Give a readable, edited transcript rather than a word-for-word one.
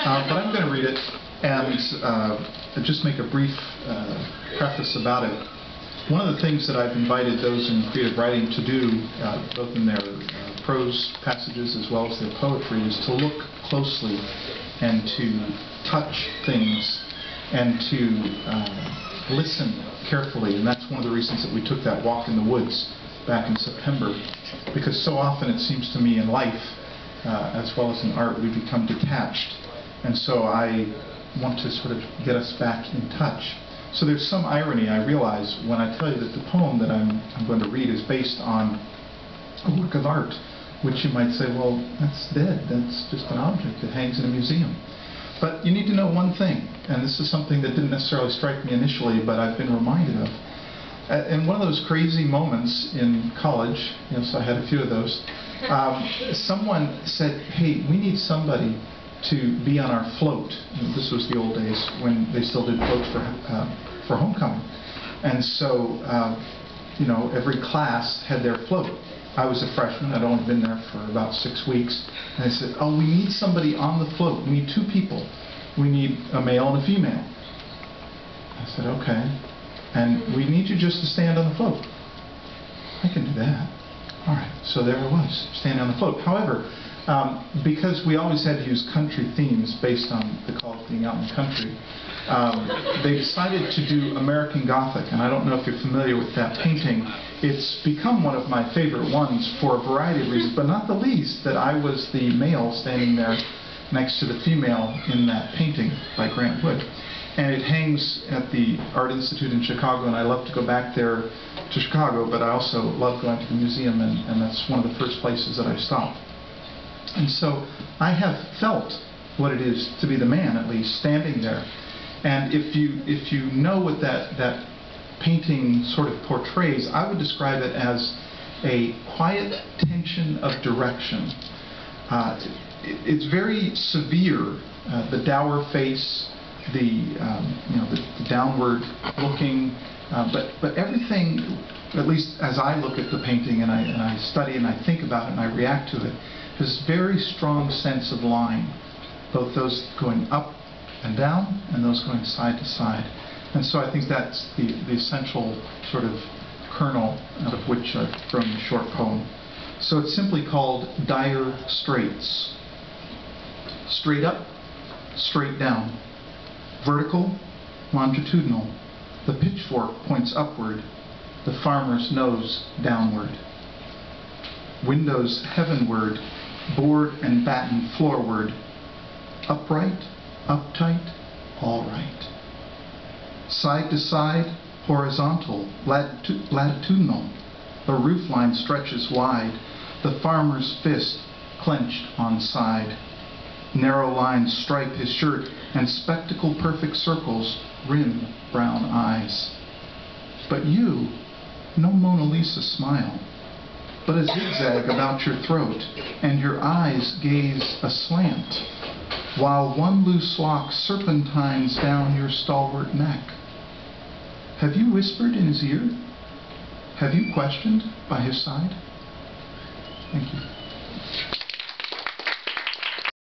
But I'm going to read it and just make a brief preface about it. One of the things that I've invited those in creative writing to do, both in their prose passages as well as their poetry, is to look closely and to touch things and to listen carefully. And that's one of the reasons that we took that walk in the woods back in September, because so often it seems to me in life, as well as in art, we become detached. And so I want to sort of get us back in touch. So there's some irony, I realize, when I tell you that the poem that I'm going to read is based on a work of art, which you might say, well, that's dead. That's just an object that hangs in a museum. But you need to know one thing, and this is something that didn't necessarily strike me initially, but I've been reminded of. In one of those crazy moments in college, yes, I had a few of those, someone said, hey, we need somebody to be on our float. And this was the old days when they still did floats for homecoming. And so, you know, every class had their float. I was a freshman. I'd only been there for about 6 weeks. And they said, oh, we need somebody on the float. We need 2 people. We need a male and a female. I said, okay. And we need you just to stand on the float. I can do that. All right. So there I was, standing on the float. However, because we always had to use country themes based on the college being out in the country, they decided to do American Gothic. And I don't know if you're familiar with that painting. It's become one of my favorite ones for a variety of reasons, but not the least that I was the male standing there next to the female in that painting by Grant Wood. And it hangs at the Art Institute in Chicago, and I love to go back there to Chicago, but I also love going to the museum, and that's one of the first places that I stop. And so I have felt what it is to be the man, at least, standing there. And if you know what that painting sort of portrays, I would describe it as a quiet tension of direction. It's very severe, the dour face, the downward looking, but everything, at least as I look at the painting and I study and I think about it and I react to it, this very strong sense of line, both those going up and down and those going side to side. And so I think that's the essential sort of kernel out of which I've grown the short poem. So it's simply called Dire Straits. Straight up, straight down. Vertical, longitudinal. The pitchfork points upward, the farmer's nose downward. Windows heavenward, board and batten floorward. Upright, uptight, all right. Side to side, horizontal, latitudinal. The roofline stretches wide, the farmer's fist clenched on side. Narrow lines stripe his shirt, and spectacle perfect circles rim brown eyes. But you, no Mona Lisa smile, but a zigzag about your throat, and your eyes gaze aslant, while one loose lock serpentines down your stalwart neck. Have you whispered in his ear? Have you questioned by his side? Thank you.